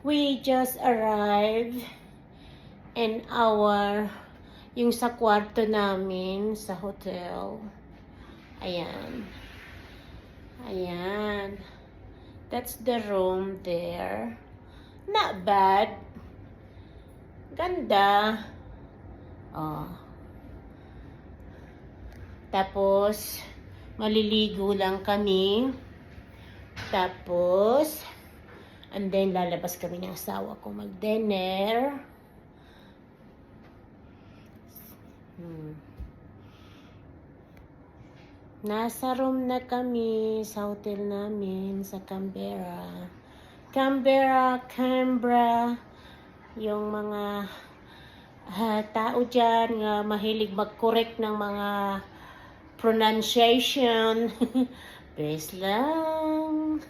We just arrived in yung sa kwarto namin sa hotel. Ayan. Ayan. That's the room there. Not bad. Ganda. Oh. Tapos, maliligo lang kami. Tapos, and then lalabas kami ng asawa ko mag-dinner. Nasa room na kami sa hotel namin sa Canberra. Canberra. Yung mga tao dyan nga mahilig mag-correct ng mga pronunciation. Please lang.